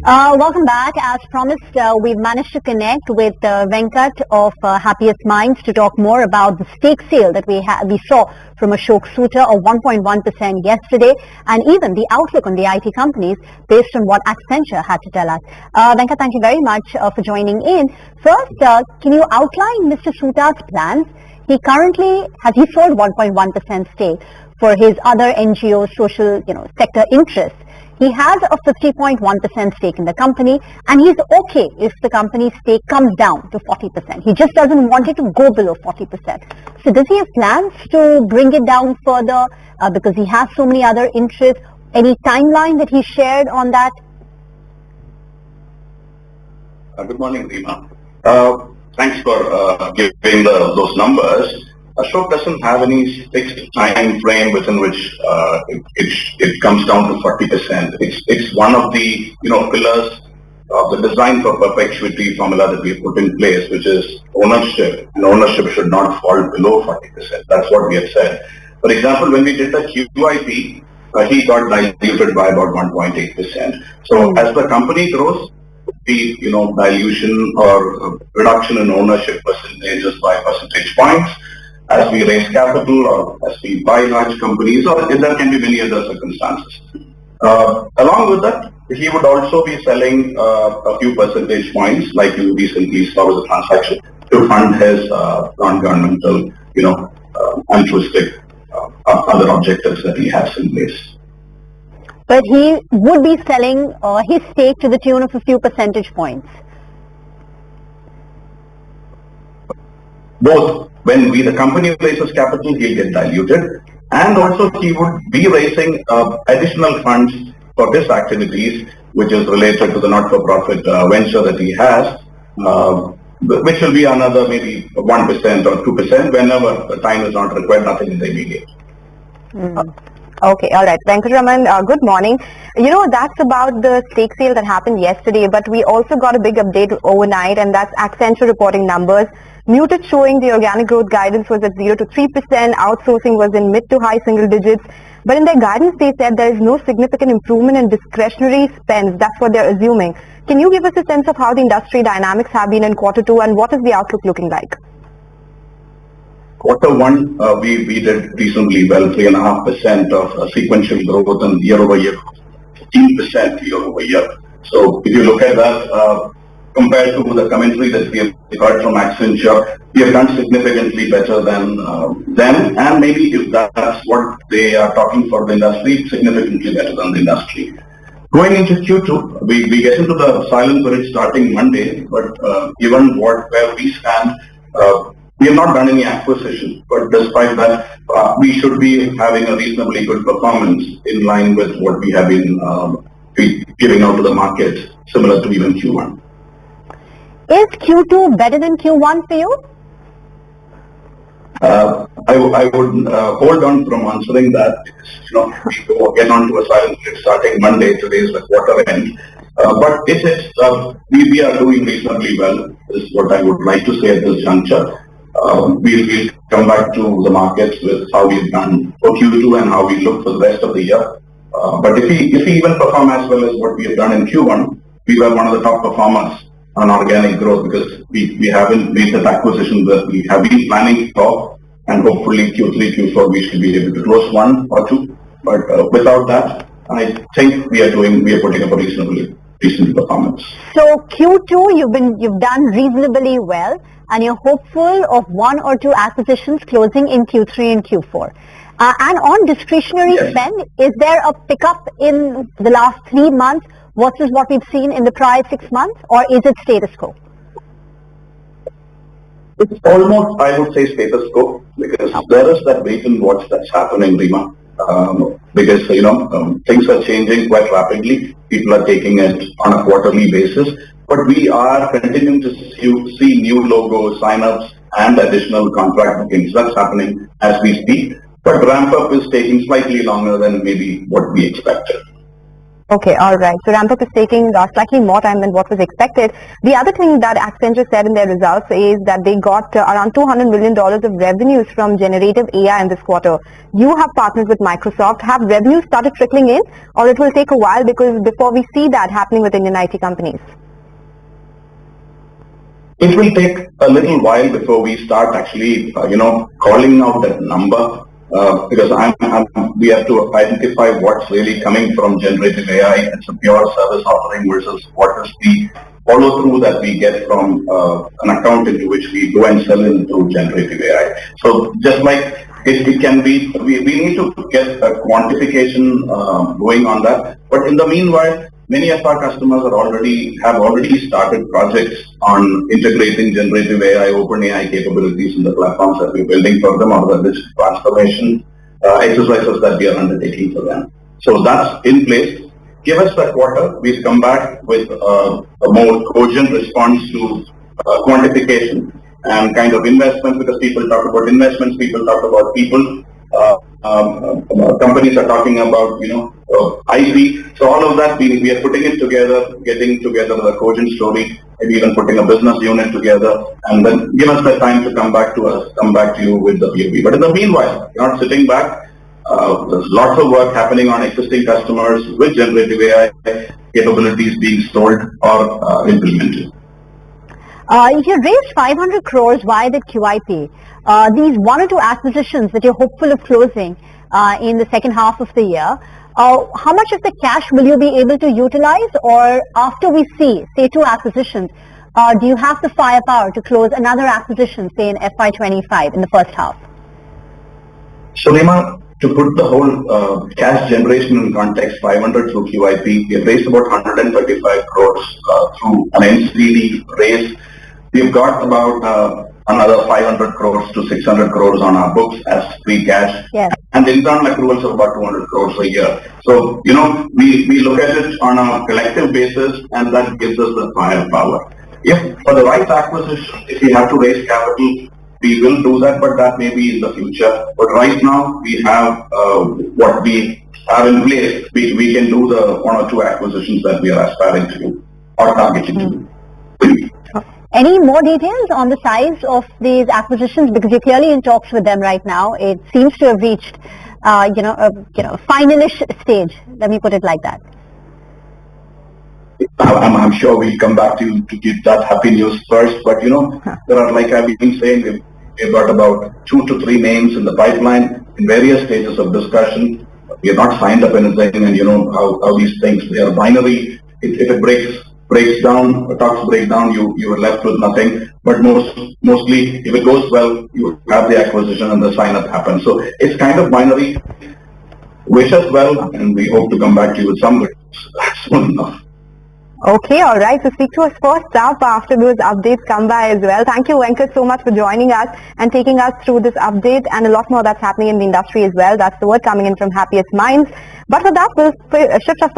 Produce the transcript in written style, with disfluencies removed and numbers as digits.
Welcome back. As promised, we've managed to connect with Venkat of Happiest Minds to talk more about the stake sale that we saw from Ashok Soota of 1.1% yesterday, and even the outlook on the IT companies based on what Accenture had to tell us. Venkat, thank you very much for joining in. First, can you outline Mr. Soota's plans? He currently has sold 1.1% stake for his other NGO social sector interests. He has a 50.1% stake in the company, and he's okay if the company's stake comes down to 40%. He just doesn't want it to go below 40%. So does he have plans to bring it down further because he has so many other interests? Any timeline that he shared on that? Good morning, Reema. Thanks for giving those numbers. Ashok doesn't have any fixed time frame within which it comes down to 40%. It's one of the pillars of the design for perpetuity formula that we put in place, which is ownership, and ownership should not fall below 40%. That's what we have said. For example, when we did the QIP, he got diluted by about 1.8%. So as the company grows, the dilution or reduction in ownership percentages by percentage points. As we raise capital or as we buy large companies, or there can be many other circumstances. Along with that, he would also be selling a few percentage points, like you recently saw with the transaction, to fund his non-governmental, altruistic other objectives that he has in place. But he would be selling his stake to the tune of a few percentage points. Both. When the company raises capital, he'll get diluted, and also he would be raising additional funds for his activities, which is related to the not-for-profit venture that he has, which will be another maybe 1% or 2% whenever the time is not required, nothing in the immediate. Okay, all right. Venkatraman, good morning. That's about the stake sale that happened yesterday, but we also got a big update overnight, and that's Accenture reporting numbers. Muted showing the organic growth guidance was at 0 to 3%, outsourcing was in mid to high single digits, but in their guidance they said there is no significant improvement in discretionary spends. That's what they're assuming. Can you give us a sense of how the industry dynamics have been in quarter 2 and what is the outlook looking like? Quarter 1, we did reasonably well, 3.5% of sequential growth, and year-over-year, 15% year-over-year. So if you look at that, compared to the commentary that we have heard from Accenture, we have done significantly better than them, and maybe if that's what they are talking for the industry, significantly better than the industry. Going into Q2, we get into the silent period starting Monday, but given where we stand, we have not done any acquisition, but despite that, we should be having a reasonably good performance in line with what we have been giving out to the market, similar to even Q1. Is Q2 better than Q1 for you? I would hold on from answering that because we go again on to a silent period starting Monday. Today is the quarter end. But we are doing reasonably well, is what I would like to say at this juncture. We'll come back to the markets with how we've done for Q2 and how we look for the rest of the year. But if we even perform as well as what we have done in Q1, we were one of the top performers on organic growth because we haven't made that acquisition that we have been planning for, and hopefully Q3, Q4 we should be able to close 1 or 2. But without that, I think we are putting up a reasonable performance. So Q2 you've done reasonably well, and you're hopeful of 1 or 2 acquisitions closing in Q3 and Q4. And on discretionary spend, is there a pickup in the last 3 months versus what we've seen in the prior 6 months, or is it status quo? It's almost, I would say, status quo, because there is that wait and watch that's happening, Reema. Because things are changing quite rapidly. People are taking it on a quarterly basis, but we are continuing to see new logos, sign-ups, and additional contract bookings. That's happening as we speak, but ramp-up is taking slightly longer than maybe what we expected. Okay, all right. So ramp up is taking slightly more time than what was expected. The other thing that Accenture said in their results is that they got around $200 million of revenues from generative AI in this quarter. You have partnered with Microsoft. Have revenues started trickling in, or it will take a while because before we see that happening with Indian IT companies? It will take a little while before we start actually, calling out that number. Because we have to identify what's really coming from generative AI. It's a pure service offering versus what is the follow through that we get from an account into which we go and sell in through generative AI. So just like it can be, we need to get a quantification going on that. But in the meanwhile, many of our customers have already started projects on integrating generative AI, open AI capabilities in the platforms that we're building for them, or the digital transformation exercises that we are undertaking for them. So that's in place. Give us that quarter. We've come back with a more cogent response to quantification and kind of investment, because people talk about investments, people talk about people. Companies are talking about, IP. So all of that, we are putting it together, getting together the cogent story, maybe even putting a business unit together, and then give us the time to come back to you with the POV. But in the meanwhile, you're not sitting back. There's lots of work happening on existing customers with generative AI capabilities being sold or implemented. You raised 500 crores via the QIP. These one or two acquisitions that you're hopeful of closing in the second half of the year, how much of the cash will you be able to utilize, or after we see, say, two acquisitions, do you have the firepower to close another acquisition, say, in FY25 in the first half? So, Nima, to put the whole cash generation in context, 500 through QIP, we have raised about 135 crores through an NCD raise. We've got about another 500 crores to 600 crores on our books as free cash. Yes. And the internal accruals of about 200 crores a year. So, we look at it on a collective basis, and that gives us the firepower. If for the right acquisition, if we have to raise capital, we will do that, but that may be in the future. But right now, we have what we have in place. We can do the one or two acquisitions that we are aspiring to do or targeting to do. Any more details on the size of these acquisitions? Because you're clearly in talks with them right now. It seems to have reached, a finalish stage. Let me put it like that. I'm sure we'll come back to give that happy news first. But there are, like I've been saying, we've got about 2 to 3 names in the pipeline in various stages of discussion. We have not signed up anything, and how these things, they are binary. If it breaks down, talks break down, you are left with nothing. But mostly, if it goes well, you have the acquisition and the sign-up happens. So it's kind of binary. Wish us well, and we hope to come back to you with some good news soon enough. Okay, all right. So speak to us first up after those updates come by as well. Thank you, Venkat, so much for joining us and taking us through this update and a lot more that's happening in the industry as well. That's the word coming in from Happiest Minds. But for that, we'll shift our